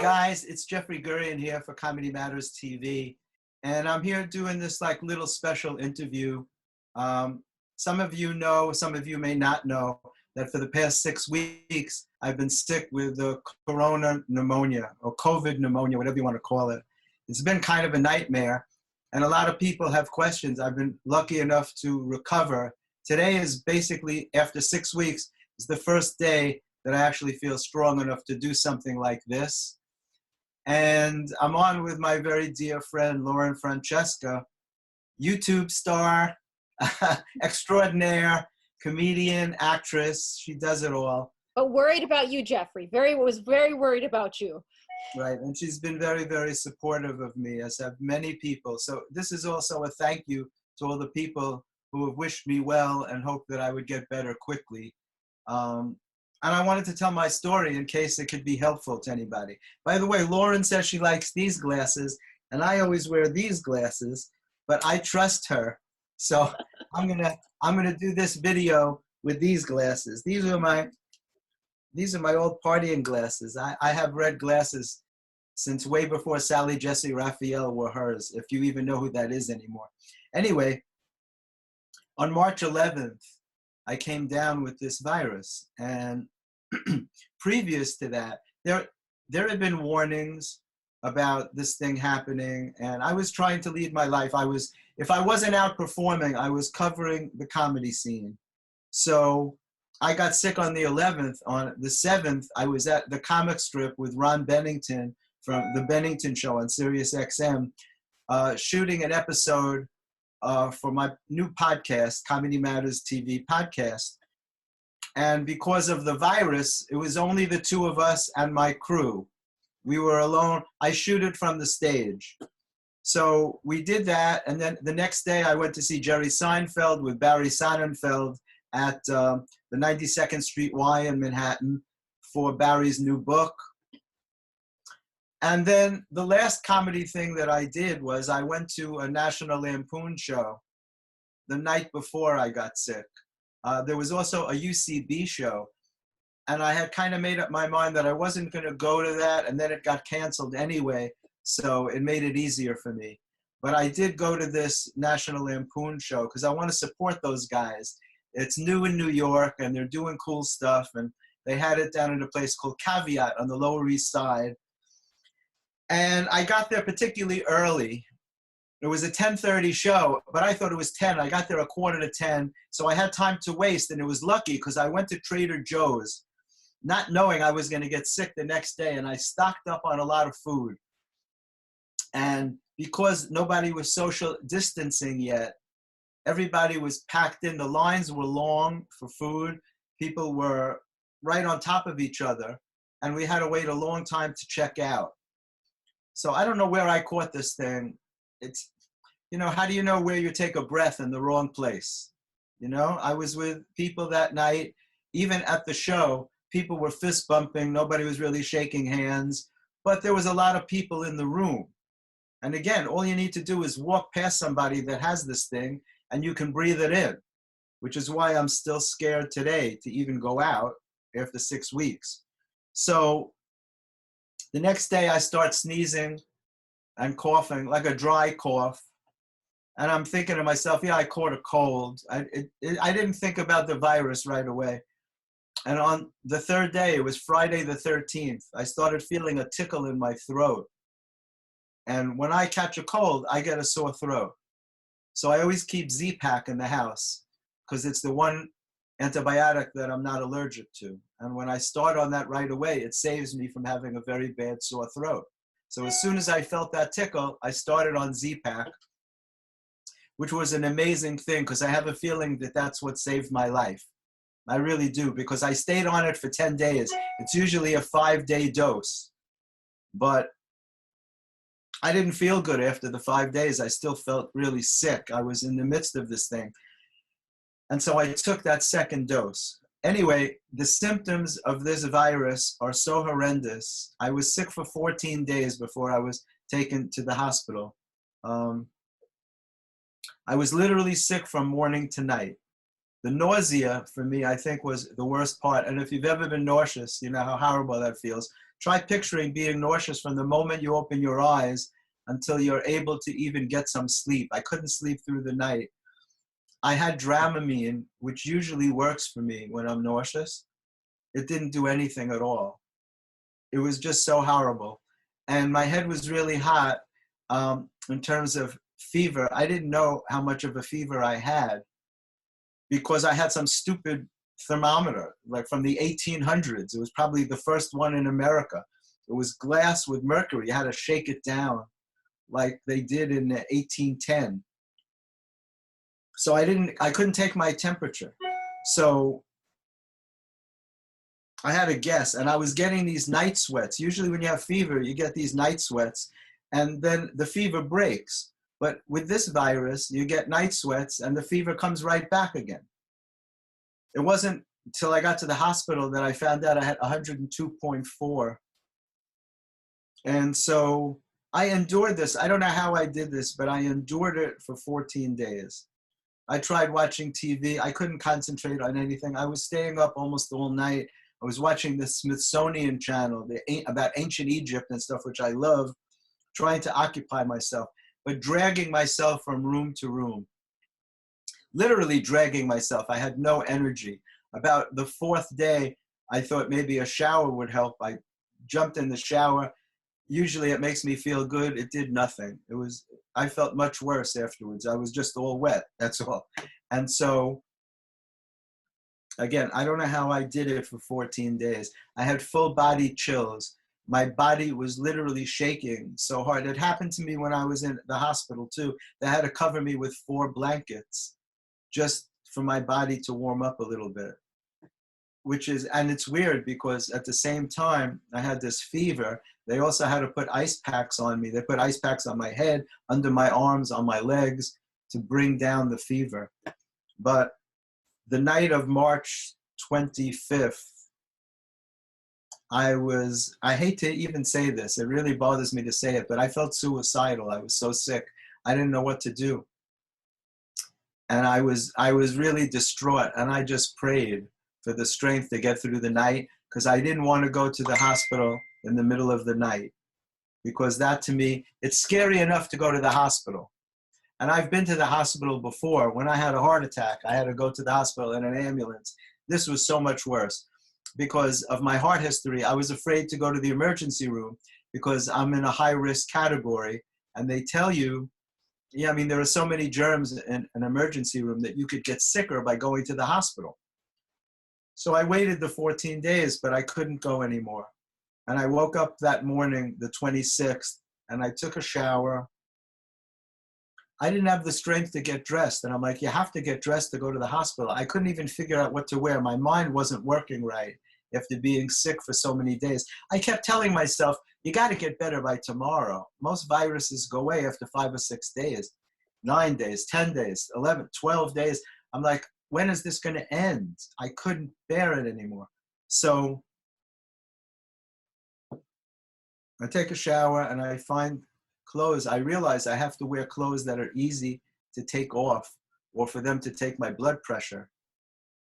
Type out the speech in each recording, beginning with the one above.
guys, it's Jeffrey Gurian here for Comedy Matters TV, and I'm here doing this like little special interview. Some of you know, some of you may not know that for the past 6 weeks I've been sick with the corona pneumonia or COVID pneumonia, whatever you want to call it. It's been kind of a nightmare, and a lot of people have questions. I've been lucky enough to recover. Today is basically, after 6 weeks, is the first day that I actually feel strong enough to do something like this. And I'm on with my very dear friend, Lauren Francesca, YouTube star, extraordinaire, comedian, actress. She does it all. But worried about you, Jeffrey. Was very worried about you. Right, and she's been very, very supportive of me, as have many people. So this is also a thank you to all the people who have wished me well and hoped that I would get better quickly. And I wanted to tell my story in case it could be helpful to anybody. By the way, Lauren says she likes these glasses, and I always wear these glasses, but I trust her. So I'm gonna do this video with these glasses. These are my old partying glasses. I have red glasses since way before Sally Jesse Raphael were hers, if you even know who that is anymore. Anyway, on March 11th, I came down with this virus, and previous to that, there had been warnings about this thing happening, and I was trying to lead my life. If I wasn't out performing, I was covering the comedy scene. So I got sick on the 11th. On the 7th, I was at the comic strip with Ron Bennington from the Bennington Show on Sirius XM, shooting an episode for my new podcast, Comedy Matters TV podcast. And because of the virus, it was only the two of us and my crew. We were alone. I shoot it from the stage. So we did that, and then the next day I went to see Jerry Seinfeld with Barry Sonnenfeld at the 92nd Street Y in Manhattan for Barry's new book. And then the last comedy thing that I did was I went to a National Lampoon show the night before I got sick. There was also a UCB show, and I had kind of made up my mind that I wasn't going to go to that, and then it got canceled anyway, so it made it easier for me. But I did go to this National Lampoon show because I want to support those guys. It's new in New York, and they're doing cool stuff, and they had it down at a place called Caveat on the Lower East Side. And I got there particularly early. It was a 10:30 show, but I thought it was 10. I got there a quarter to 10, so I had time to waste, and it was lucky because I went to Trader Joe's, not knowing I was going to get sick the next day, and I stocked up on a lot of food. And because nobody was social distancing yet, everybody was packed in. The lines were long for food. People were right on top of each other, and we had to wait a long time to check out. So I don't know where I caught this thing. It's, you know, how do you know where you take a breath in the wrong place? You know, I was with people that night. Even at the show, people were fist bumping. Nobody was really shaking hands, but there was a lot of people in the room. And again, all you need to do is walk past somebody that has this thing and you can breathe it in, which is why I'm still scared today to even go out after 6 weeks. So the next day I start sneezing and coughing, like a dry cough. And I'm thinking to myself, yeah, I caught a cold. I didn't think about the virus right away. And on the third day, it was Friday the 13th, I started feeling a tickle in my throat. And when I catch a cold, I get a sore throat. So I always keep Z-Pak in the house because it's the one antibiotic that I'm not allergic to. And when I start on that right away, it saves me from having a very bad sore throat. So as soon as I felt that tickle, I started on Z-Pak, which was an amazing thing because I have a feeling that that's what saved my life. I really do, because I stayed on it for 10 days. It's usually a 5-day dose. But I didn't feel good after the 5 days. I still felt really sick. I was in the midst of this thing. And so I took that second dose. Anyway, the symptoms of this virus are so horrendous. I was sick for 14 days before I was taken to the hospital. I was literally sick from morning to night. The nausea for me, I think, was the worst part. And if you've ever been nauseous, you know how horrible that feels. try picturing being nauseous from the moment you open your eyes until you're able to even get some sleep. I couldn't sleep through the night. I had Dramamine, which usually works for me when I'm nauseous. It didn't do anything at all. It was just so horrible. And my head was really hot in terms of fever. I didn't know how much of a fever I had because I had some stupid thermometer, like from the 1800s. It was probably the first one in America. It was glass with mercury. You had to shake it down like they did in 1810. So I couldn't take my temperature. So I had a guess, and I was getting these night sweats. Usually when you have fever, you get these night sweats, and then the fever breaks. But with this virus, you get night sweats, and the fever comes right back again. It wasn't until I got to the hospital that I found out I had 102.4. And so I endured this. I don't know how I did this, but I endured it for 14 days. I tried watching TV. I couldn't concentrate on anything. I was staying up almost all night. I was watching the Smithsonian channel about ancient Egypt and stuff, which I love, trying to occupy myself, but dragging myself from room to room. Literally dragging myself. I had no energy. About the fourth day, I thought maybe a shower would help. I jumped in the shower. Usually it makes me feel good. It did nothing. I felt much worse afterwards. I was just all wet, that's all. And so, again, I don't know how I did it for 14 days. I had full body chills. My body was literally shaking so hard. It happened to me when I was in the hospital too. They had to cover me with 4 blankets just for my body to warm up a little bit. And it's weird because at the same time I had this fever, they also had to put ice packs on me. They put ice packs on my head, under my arms, on my legs to bring down the fever. But the night of March 25th, I hate to even say this, it really bothers me to say it, but I felt suicidal. I was so sick. I didn't know what to do. And I was really distraught, and I just prayed for the strength to get through the night, because I didn't want to go to the hospital in the middle of the night, because that to me, it's scary enough to go to the hospital. And I've been to the hospital before. When I had a heart attack, I had to go to the hospital in an ambulance. This was so much worse because of my heart history. I was afraid to go to the emergency room because I'm in a high-risk category, and they tell you, yeah, I mean, there are so many germs in an emergency room that you could get sicker by going to the hospital. So I waited the 14 days, but I couldn't go anymore. And I woke up that morning, the 26th, and I took a shower. I didn't have the strength to get dressed. And I'm like, you have to get dressed to go to the hospital. I couldn't even figure out what to wear. My mind wasn't working right after being sick for so many days. I kept telling myself, you got to get better by tomorrow. Most viruses go away after 5 or 6 days, 9 days, 10 days, 11, 12 days. I'm like, when is this going to end? I couldn't bear it anymore. So I take a shower and I find clothes. I realize I have to wear clothes that are easy to take off or for them to take my blood pressure.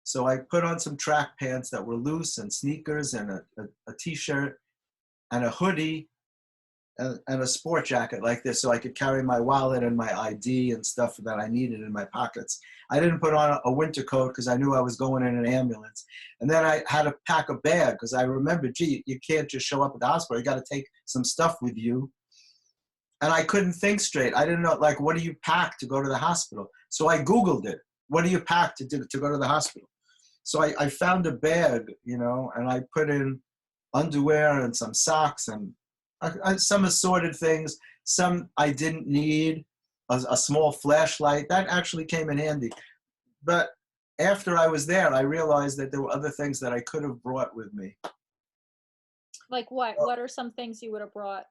So I put on some track pants that were loose and sneakers and a t-shirt and a hoodie and a sport jacket like this so I could carry my wallet and my ID and stuff that I needed in my pockets. I didn't put on a winter coat because I knew I was going in an ambulance. And then I had to pack a bag because I remembered, gee, you can't just show up at the hospital. You got to take some stuff with you. And I couldn't think straight. I didn't know, like, what do you pack to go to the hospital? So I Googled it. What do you pack to go to the hospital? So I found a bag, you know, and I put in underwear and some socks and some assorted things. Some I didn't need, a small flashlight. That actually came in handy. But after I was there, I realized that there were other things that I could have brought with me. Like what? What are some things you would have brought?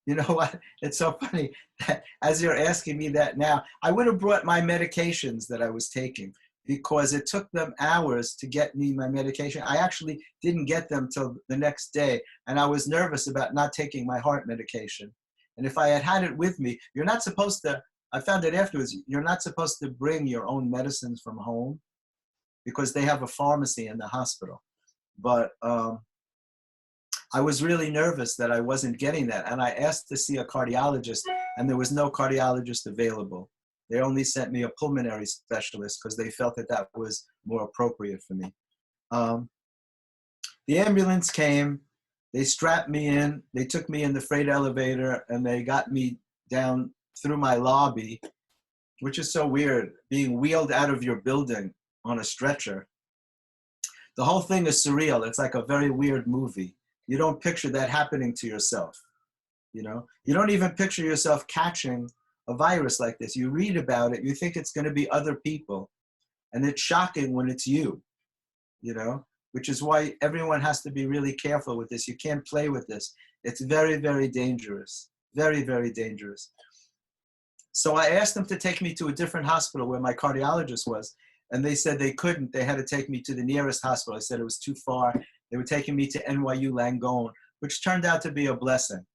You know what? It's so funny that as you're asking me that now, I would have brought my medications that I was taking because it took them hours to get me my medication. I actually didn't get them till the next day, and I was nervous about not taking my heart medication. And if I had had it with me, you're not supposed to, I found it afterwards, you're not supposed to bring your own medicines from home because they have a pharmacy in the hospital. But I was really nervous that I wasn't getting that. And I asked to see a cardiologist, and there was no cardiologist available. They only sent me a pulmonary specialist because they felt that that was more appropriate for me. The ambulance came, they strapped me in, they took me in the freight elevator, and they got me down through my lobby, which is so weird, being wheeled out of your building on a stretcher. The whole thing is surreal. It's like a very weird movie. You don't picture that happening to yourself, you know? You don't even picture yourself catching a virus like this. You read about it, you think it's gonna be other people, and it's shocking when it's you, you know? Which is why everyone has to be really careful with this. You can't play with this. It's very, very dangerous. Very, very dangerous. So I asked them to take me to a different hospital where my cardiologist was, and they said they couldn't. They had to take me to the nearest hospital. I said it was too far. They were taking me to NYU Langone, which turned out to be a blessing.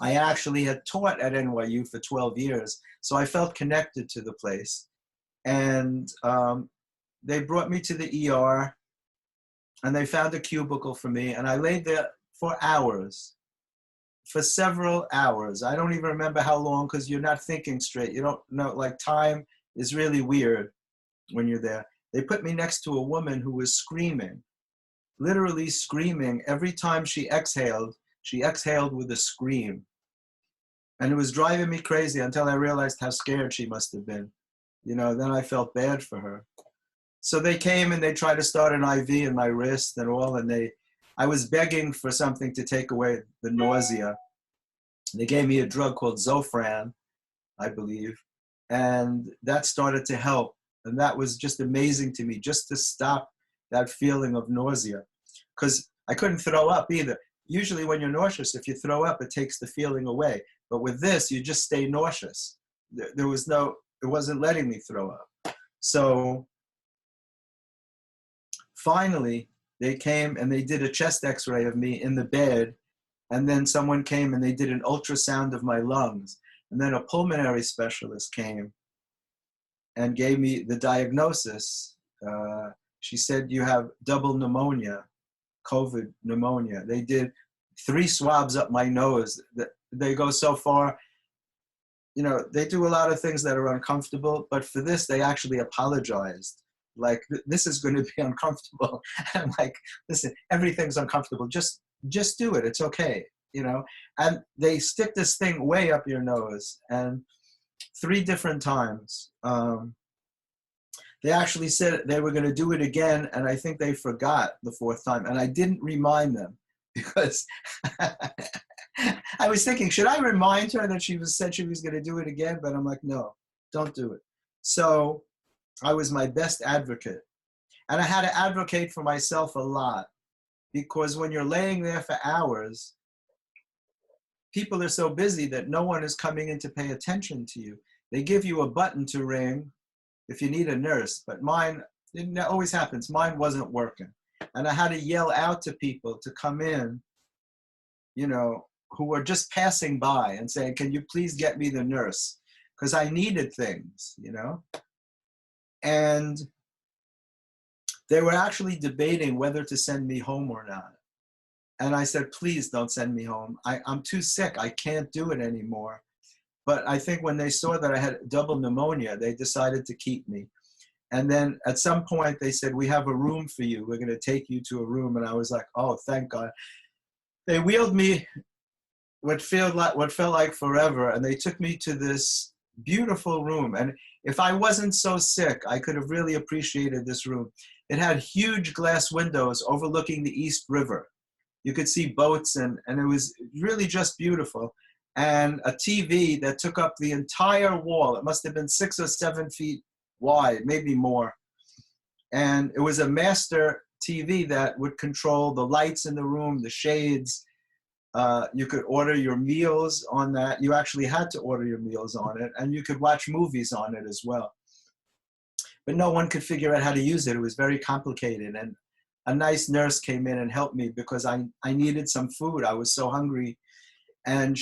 I actually had taught at NYU for 12 years, so I felt connected to the place. And they brought me to the ER, and they found a cubicle for me, and I laid there for hours, for several hours. I don't even remember how long, because you're not thinking straight. You don't know, like, time is really weird when you're there. They put me next to a woman who was screaming, literally screaming. Every time she exhaled with a scream. And it was driving me crazy until I realized how scared she must have been. You know, then I felt bad for her. So they came and they tried to start an IV in my wrist and all, and I was begging for something to take away the nausea. They gave me a drug called Zofran, I believe, and that started to help. And that was just amazing to me, just to stop that feeling of nausea, because I couldn't throw up either. Usually when you're nauseous, if you throw up, it takes the feeling away. But with this, you just stay nauseous. It wasn't letting me throw up. So finally, they came and they did a chest x-ray of me in the bed. And then someone came and they did an ultrasound of my lungs. And then a pulmonary specialist came and gave me the diagnosis. She said, you have double pneumonia, COVID pneumonia. They did 3 swabs up my nose. They go so far, you know, they do a lot of things that are uncomfortable, but for this, they actually apologized. Like, this is going to be uncomfortable. I'm like, listen, everything's uncomfortable. Just do it. It's okay, you know? And they stick this thing way up your nose. And 3 different times, they actually said they were going to do it again. And I think they forgot the 4th time. And I didn't remind them because I was thinking, should I remind her that said she was going to do it again? But I'm like, no, don't do it. So I was my best advocate. And I had to advocate for myself a lot, because when you're laying there for hours, people are so busy that no one is coming in to pay attention to you. They give you a button to ring if you need a nurse, but mine, it always happens, mine wasn't working. And I had to yell out to people to come in, you know, who were just passing by and saying, can you please get me the nurse? Because I needed things, you know? And they were actually debating whether to send me home or not. And I said, please don't send me home. I'm too sick. I can't do it anymore. But I think when they saw that I had double pneumonia, they decided to keep me. And then at some point they said, we have a room for you. We're going to take you to a room. And I was like, oh, thank God. They wheeled me what felt like forever. And they took me to this beautiful room. And if I wasn't so sick, I could have really appreciated this room. It had huge glass windows overlooking the East River. You could see boats, and it was really just beautiful. And a TV that took up the entire wall. It must have been 6 or 7 feet wide, maybe more. And it was a master TV that would control the lights in the room, the shades. You could order your meals on that. You actually had to order your meals on it, and you could watch movies on it as well. But no one could figure out how to use it. It was very complicated. And a nice nurse came in and helped me because I needed some food. I was so hungry. And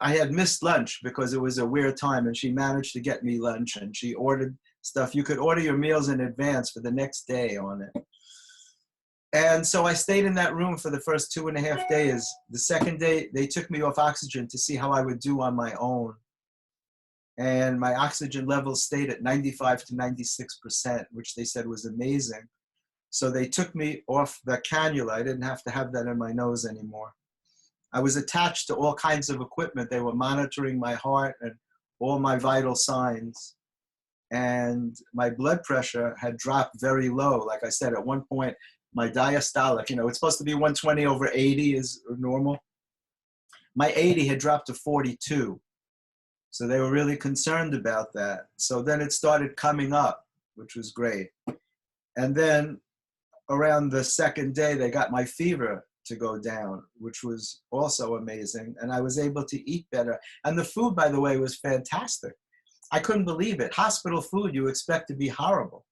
I had missed lunch because it was a weird time, and she managed to get me lunch, and she ordered stuff. You could order your meals in advance for the next day on it. And so I stayed in that room for the first 2.5 days. The second day, they took me off oxygen to see how I would do on my own. And my oxygen levels stayed at 95 to 96%, which they said was amazing. So they took me off the cannula. I didn't have to have that in my nose anymore. I was attached to all kinds of equipment. They were monitoring my heart and all my vital signs. And my blood pressure had dropped very low. Like I said, at one point, my diastolic, it's supposed to be 120 over 80 is normal. My 80 had dropped to 42. So they were really concerned about that. So then it started coming up, which was great. And then around the second day, they got my fever to go down, which was also amazing. And I was able to eat better. And the food, by the way, was fantastic. I couldn't believe it. Hospital food, you expect to be horrible.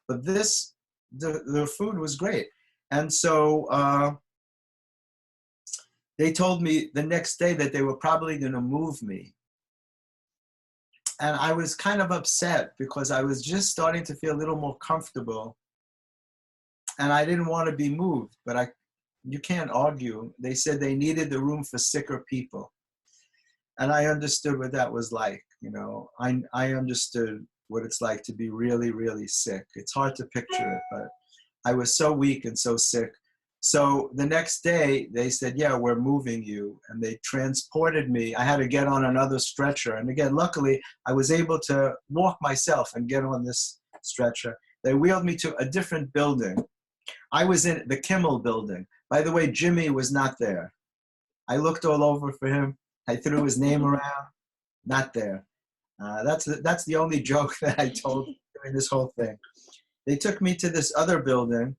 But the food was great. And so they told me the next day that they were probably going to move me. And I was kind of upset because I was just starting to feel a little more comfortable. And I didn't want to be moved, but you can't argue. They said they needed the room for sicker people. And I understood what that was like. I understood what it's like to be really, really sick. It's hard to picture it, but I was so weak and so sick. So the next day they said, yeah, we're moving you. And they transported me. I had to get on another stretcher. And again, luckily I was able to walk myself and get on this stretcher. They wheeled me to a different building. I was in the Kimmel building. By the way, Jimmy was not there. I looked all over for him. I threw his name around, not there. That's the only joke that I told during this whole thing. They took me to this other building,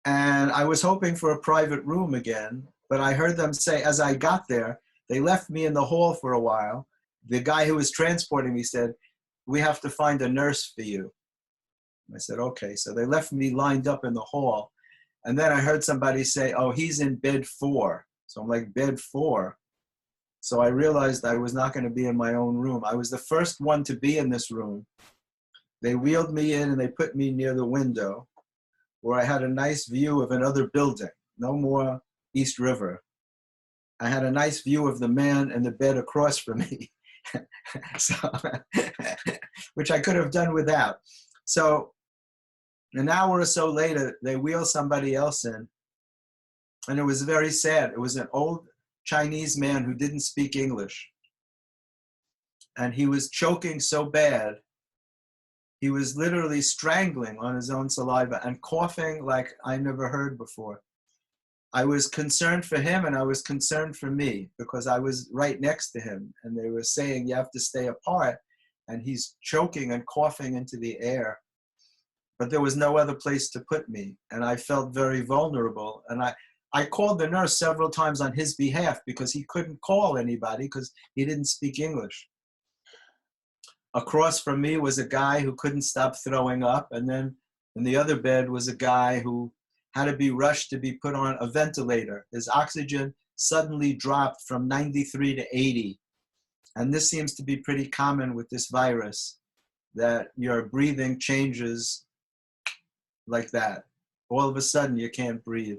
and I was hoping for a private room again, but I heard them say, as I got there, they left me in the hall for a while. The guy who was transporting me said, we have to find a nurse for you. I said, okay. So they left me lined up in the hall. And then I heard somebody say, oh, he's in bed 4. So I'm like, bed 4? So I realized I was not going to be in my own room. I was the first one to be in this room. They wheeled me in and they put me near the window where I had a nice view of another building. No more East River. I had a nice view of the man in the bed across from me, which I could have done without. So an hour or so later, they wheeled somebody else in. And it was very sad. It was an old Chinese man who didn't speak English. And he was choking so bad, he was literally strangling on his own saliva and coughing like I never heard before. I was concerned for him and I was concerned for me because I was right next to him. And they were saying, you have to stay apart. And he's choking and coughing into the air. But there was no other place to put me. And I felt very vulnerable. And I called the nurse several times on his behalf because he couldn't call anybody because he didn't speak English. Across from me was a guy who couldn't stop throwing up. And then in the other bed was a guy who had to be rushed to be put on a ventilator. His oxygen suddenly dropped from 93 to 80. And this seems to be pretty common with this virus, that your breathing changes like that. All of a sudden, you can't breathe.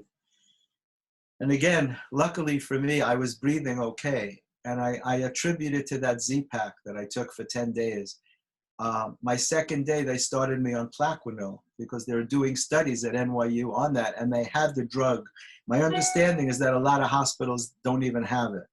And again, luckily for me, I was breathing okay. And I attribute it to that Z-Pack that I took for 10 days. My second day, they started me on Plaquenil because they were doing studies at NYU on that, and they had the drug. My understanding is that a lot of hospitals don't even have it.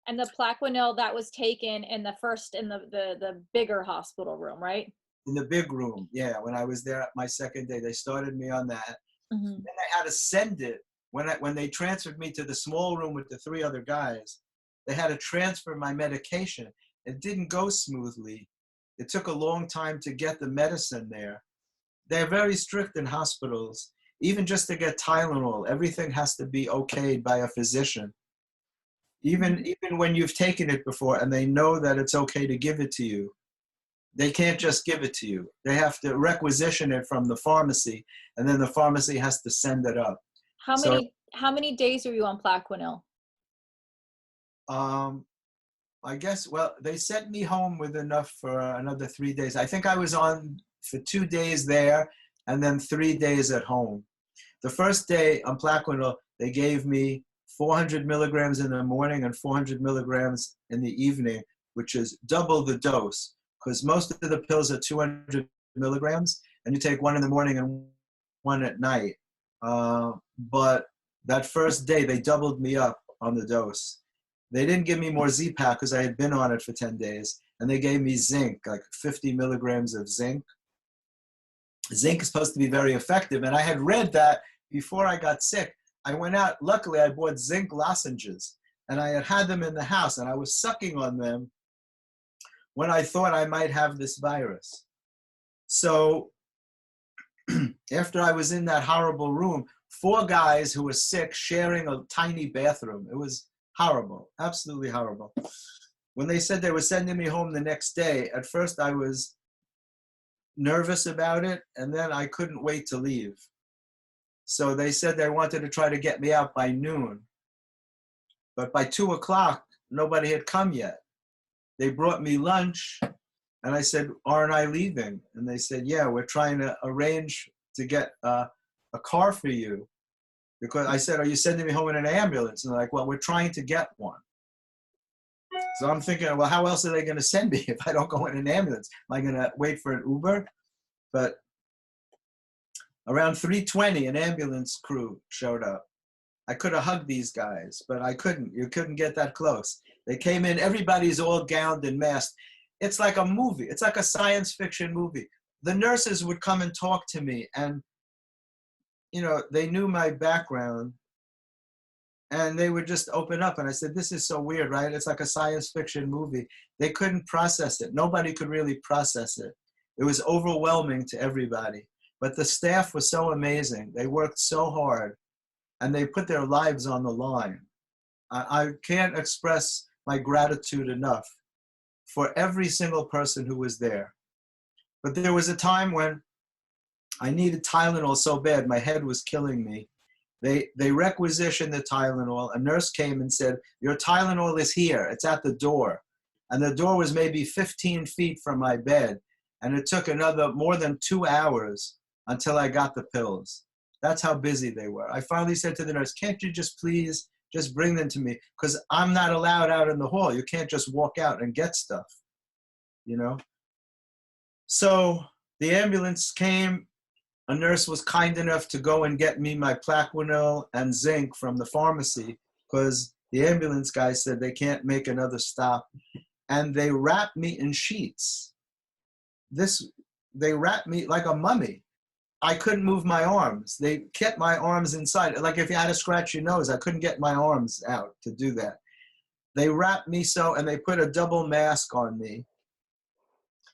And the Plaquenil that was taken in the bigger hospital room, right? In the big room, yeah. When I was there my second day, they started me on that. Mm-hmm. Then I had to send it. When they transferred me to the small room with the 3 other guys, they had to transfer my medication. It didn't go smoothly. It took a long time to get the medicine there. They're very strict in hospitals. Even just to get Tylenol, everything has to be okayed by a physician. Even when you've taken it before and they know that it's okay to give it to you, they can't just give it to you. They have to requisition it from the pharmacy, and then the pharmacy has to send it up. How many days were you on Plaquenil? I guess, well, they sent me home with enough for another 3 days. I think I was on for 2 days there and then 3 days at home. The first day on Plaquenil, they gave me 400 milligrams in the morning and 400 milligrams in the evening, which is double the dose, because most of the pills are 200 milligrams, and you take one in the morning and one at night. But that first day, they doubled me up on the dose. They didn't give me more Z-Pak because I had been on it for 10 days, and they gave me zinc, like 50 milligrams of zinc. Zinc is supposed to be very effective, and I had read that before I got sick. I went out, luckily I bought zinc lozenges, and I had them in the house, and I was sucking on them when I thought I might have this virus. So after I was in that horrible room, 4 guys who were sick sharing a tiny bathroom. It was horrible, absolutely horrible. When they said they were sending me home the next day, at first I was nervous about it, and then I couldn't wait to leave. So they said they wanted to try to get me out by noon. But by 2 o'clock, nobody had come yet. They brought me lunch, and I said, aren't I leaving? And they said, yeah, we're trying to arrange to get a car for you. Because I said, are you sending me home in an ambulance? And they're like, well, we're trying to get one. So I'm thinking, well, how else are they going to send me if I don't go in an ambulance? Am I going to wait for an Uber? But around 3:20, an ambulance crew showed up. I could have hugged these guys, but I couldn't. You couldn't get that close. They came in, everybody's all gowned and masked. It's like a movie. It's like a science fiction movie. The nurses would come and talk to me, and they knew my background, and they would just open up. And I said, this is so weird, right? It's like a science fiction movie. They couldn't process it. Nobody could really process it. It was overwhelming to everybody. But the staff was so amazing. They worked so hard, and they put their lives on the line. I can't express my gratitude enough for every single person who was there. But there was a time when I needed Tylenol so bad, my head was killing me. They requisitioned the Tylenol. A nurse came and said, your Tylenol is here. It's at the door. And the door was maybe 15 feet from my bed. And it took more than 2 hours until I got the pills. That's how busy they were. I finally said to the nurse, can't you just please just bring them to me? Because I'm not allowed out in the hall. You can't just walk out and get stuff, So the ambulance came. A nurse was kind enough to go and get me my Plaquenil and zinc from the pharmacy, because the ambulance guy said they can't make another stop. And they wrapped me in sheets. They wrapped me like a mummy. I couldn't move my arms. They kept my arms inside. Like if you had to scratch your nose, I couldn't get my arms out to do that. They wrapped me so, and they put a double mask on me.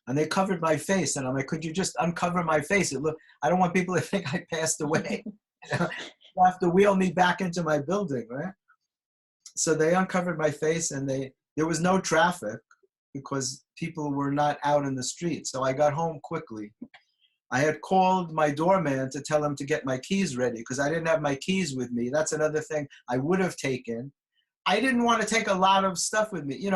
And they covered my face. And I'm like, could you just uncover my face? I don't want people to think I passed away. You have to wheel me back into my building, right? So they uncovered my face, and there was no traffic because people were not out in the street. So I got home quickly. I had called my doorman to tell him to get my keys ready because I didn't have my keys with me. That's another thing I would have taken. I didn't want to take a lot of stuff with me.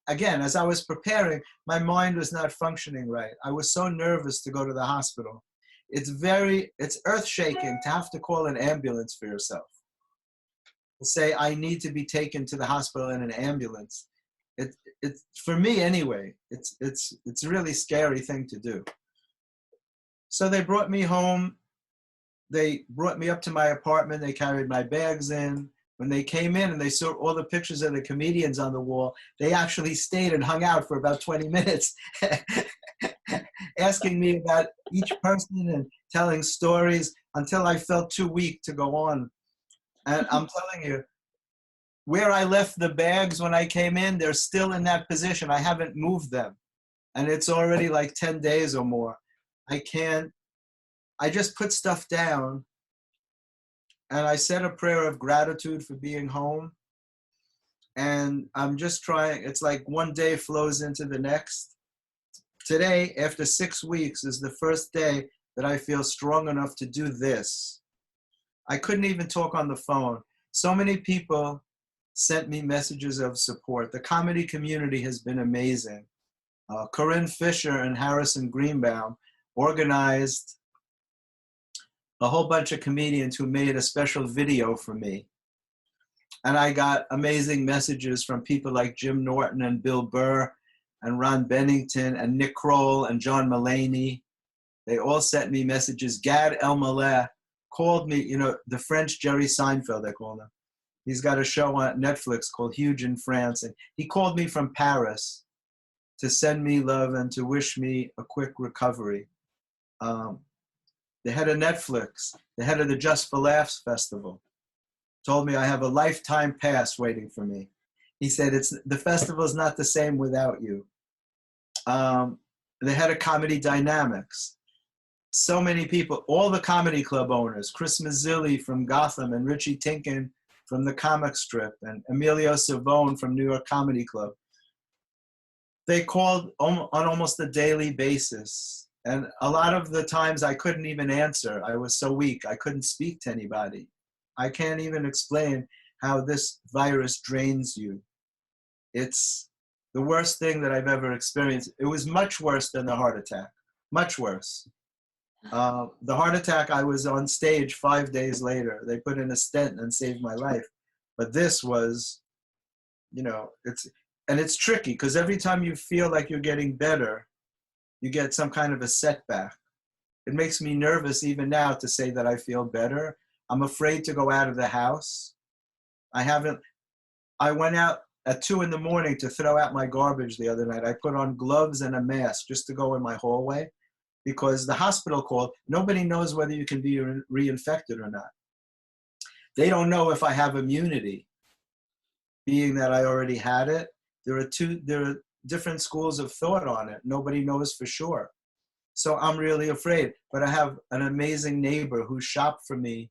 Again, as I was preparing, my mind was not functioning right. I was so nervous to go to the hospital. It's earth-shaking to have to call an ambulance for yourself. To say, I need to be taken to the hospital in an ambulance. It's for me anyway, it's a really scary thing to do. So they brought me home. They brought me up to my apartment. They carried my bags in. When they came in and they saw all the pictures of the comedians on the wall, they actually stayed and hung out for about 20 minutes, asking me about each person and telling stories until I felt too weak to go on. And I'm telling you, where I left the bags when I came in, they're still in that position. I haven't moved them. And it's already like 10 days or more. I just put stuff down, and I said a prayer of gratitude for being home. And I'm just trying, it's like one day flows into the next. Today, after 6 weeks, is the first day that I feel strong enough to do this. I couldn't even talk on the phone. So many people sent me messages of support. The comedy community has been amazing. Corinne Fisher and Harrison Greenbaum organized a whole bunch of comedians who made a special video for me. And I got amazing messages from people like Jim Norton and Bill Burr and Ron Bennington and Nick Kroll and John Mulaney. They all sent me messages. Gad Elmaleh called me, you know, the French Jerry Seinfeld, they call him. He's got a show on Netflix called Huge in France. And he called me from Paris to send me love and to wish me a quick recovery. The head of Netflix, the head of the Just for Laughs Festival, told me I have a lifetime pass waiting for me. He said, the festival is not the same without you. The head of Comedy Dynamics, so many people, all the comedy club owners, Chris Mazzilli from Gotham and Richie Tinkin from the comic strip and Emilio Savone from New York Comedy Club. They called on almost a daily basis. And a lot of the times I couldn't even answer. I was so weak. I couldn't speak to anybody. I can't even explain how this virus drains you. It's the worst thing that I've ever experienced. It was much worse than the heart attack, much worse. The heart attack, I was on stage 5 days later. They put in a stent and saved my life. But this was, you know, it's tricky because every time you feel like you're getting better, you get some kind of a setback. It makes me nervous even now to say that I feel better. I'm afraid to go out of the house. I went out at 2 in the morning to throw out my garbage the other night. I put on gloves and a mask just to go in my hallway because the hospital called. Nobody knows whether you can be reinfected or not. They don't know if I have immunity, being that I already had it. There are different schools of thought on it. Nobody knows for sure. So I'm really afraid. But I have an amazing neighbor who shops for me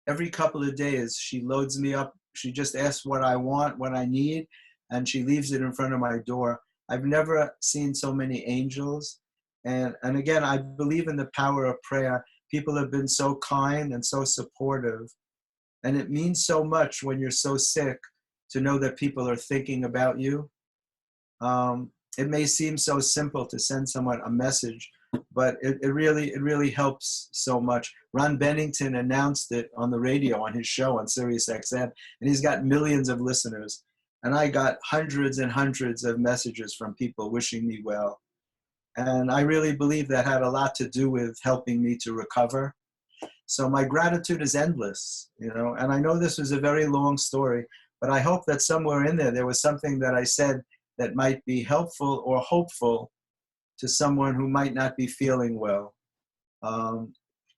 every couple of days. She loads me up. She just asks what I want, what I need, and she leaves it in front of my door. I've never seen so many angels. And again, I believe in the power of prayer. People have been so kind and so supportive. And it means so much when you're so sick to know that people are thinking about you. It may seem so simple to send someone a message, but it really helps so much. Ron Bennington announced it on the radio on his show on Sirius XM, and he's got millions of listeners. And I got hundreds and hundreds of messages from people wishing me well. And I really believe that had a lot to do with helping me to recover. So my gratitude is endless, you know, and I know this was a very long story, but I hope that somewhere in there was something that I said that might be helpful or hopeful to someone who might not be feeling well.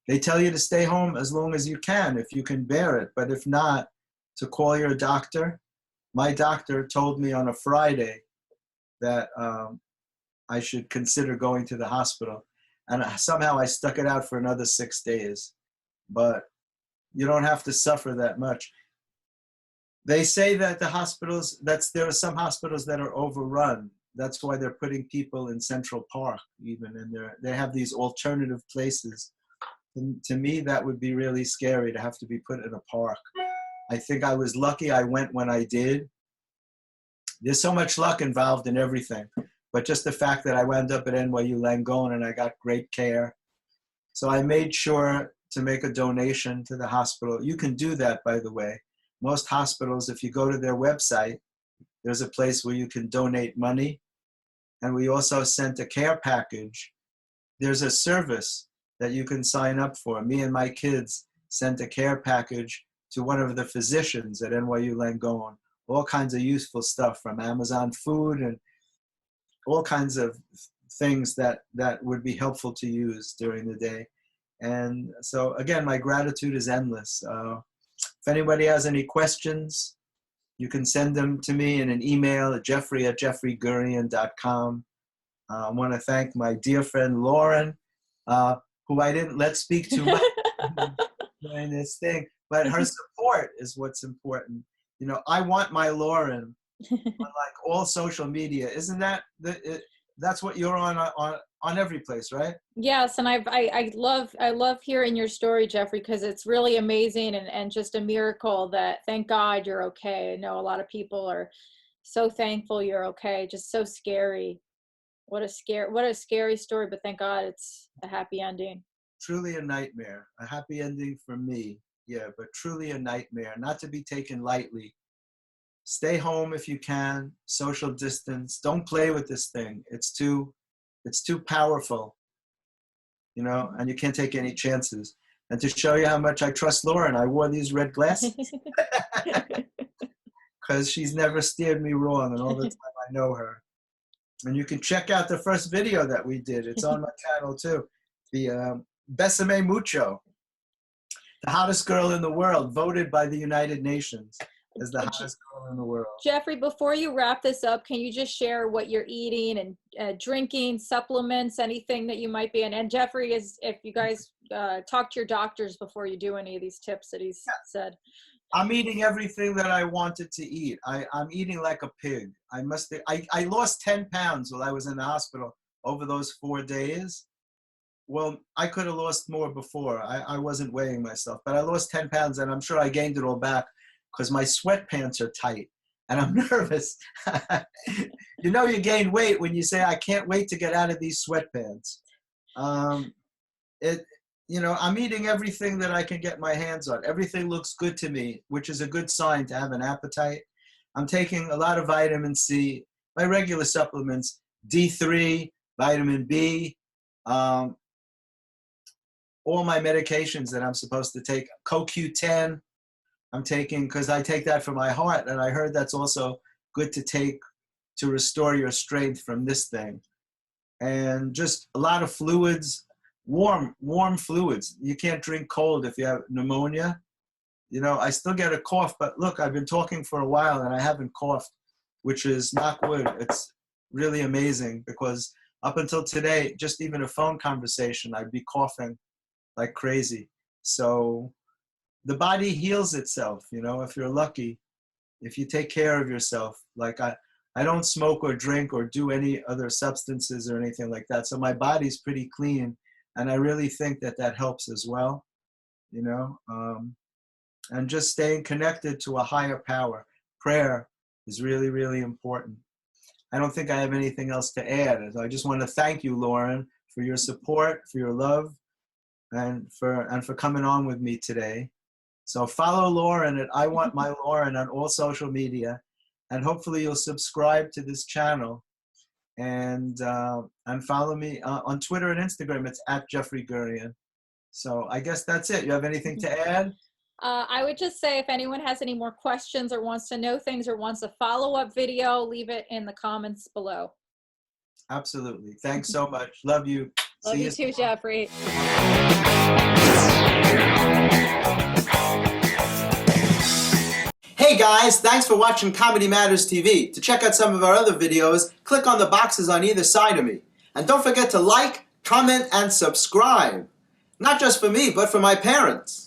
They tell you to stay home as long as you can, if you can bear it, but if not, to call your doctor. My doctor told me on a Friday that I should consider going to the hospital. And somehow I stuck it out for another 6 days. But you don't have to suffer that much. They say that the hospitals, there are some hospitals that are overrun. That's why they're putting people in Central Park even, and they have these alternative places. And to me, that would be really scary to have to be put in a park. I think I was lucky I went when I did. There's so much luck involved in everything, but just the fact that I wound up at NYU Langone and I got great care. So I made sure to make a donation to the hospital. You can do that, by the way. Most hospitals, if you go to their website, there's a place where you can donate money. And we also sent a care package. There's a service that you can sign up for. Me and my kids sent a care package to one of the physicians at NYU Langone. All kinds of useful stuff from Amazon food and all kinds of things that would be helpful to use during the day. And so, again, my gratitude is endless. If anybody has any questions, you can send them to me in an email at jeffrey@jeffreygurian.com. I want to thank my dear friend Lauren, who I didn't let speak too much during this thing, but her support is what's important. You know, I want my Lauren on like all social media. Isn't that that's what you're on on every place, right? Yes, and I love hearing your story, Jeffrey, because it's really amazing and just a miracle that thank God you're okay. I know a lot of people are so thankful you're okay. Just so scary. What a scary story, but thank God it's a happy ending. Truly a nightmare. A happy ending for me, yeah, but truly a nightmare, not to be taken lightly. Stay home if you can, social distance. Don't play with this thing. It's too powerful, you know, and you can't take any chances. And to show you how much I trust Lauren, I wore these red glasses because she's never steered me wrong, and all the time I know her. And you can check out the first video that we did. It's on my channel too. The Besame Mucho, the hottest girl in the world, voted by the United Nations as the hottest girl in the world. Jeffrey, before you wrap this up, can you just share what you're eating and drinking, supplements, anything that you might be in? And Jeffrey, if you guys talk to your doctors before you do any of these tips that he's said. I'm eating everything that I wanted to eat. I'm eating like a pig. I lost 10 pounds while I was in the hospital over those 4 days. Well, I could have lost more before. I wasn't weighing myself, but I lost 10 pounds, and I'm sure I gained it all back because my sweatpants are tight and I'm nervous. You know, you gain weight when you say, I can't wait to get out of these sweatpants. You know, I'm eating everything that I can get my hands on. Everything looks good to me, which is a good sign to have an appetite. I'm taking a lot of vitamin C, my regular supplements, D3, vitamin B, all my medications that I'm supposed to take. CoQ10, I'm taking because I take that for my heart, and I heard that's also good to take to restore your strength from this thing. And just a lot of fluids, warm fluids. You can't drink cold if you have pneumonia. You know, I still get a cough, but look, I've been talking for a while and I haven't coughed, which is knock wood. It's really amazing because up until today, just even a phone conversation, I'd be coughing like crazy. So the body heals itself, you know, if you're lucky, if you take care of yourself. Like I don't smoke or drink or do any other substances or anything like that. So my body's pretty clean. And I really think that that helps as well, you know, and just staying connected to a higher power. Prayer is really, really important. I don't think I have anything else to add. I just want to thank you, Lauren, for your support, for your love, and for coming on with me today. So follow Lauren at I Want My Lauren on all social media, and hopefully you'll subscribe to this channel. And follow me on Twitter and Instagram. It's at Jeffrey Gurian. So I guess that's it. You have anything to add? I would just say if anyone has any more questions or wants to know things or wants a follow-up video, leave it in the comments below. Absolutely. Thanks so much. Love you. Love See you too, Jeffrey. Hey guys, thanks for watching Comedy Matters TV. To check out some of our other videos, click on the boxes on either side of me. And don't forget to like, comment, and subscribe. Not just for me, but for my parents.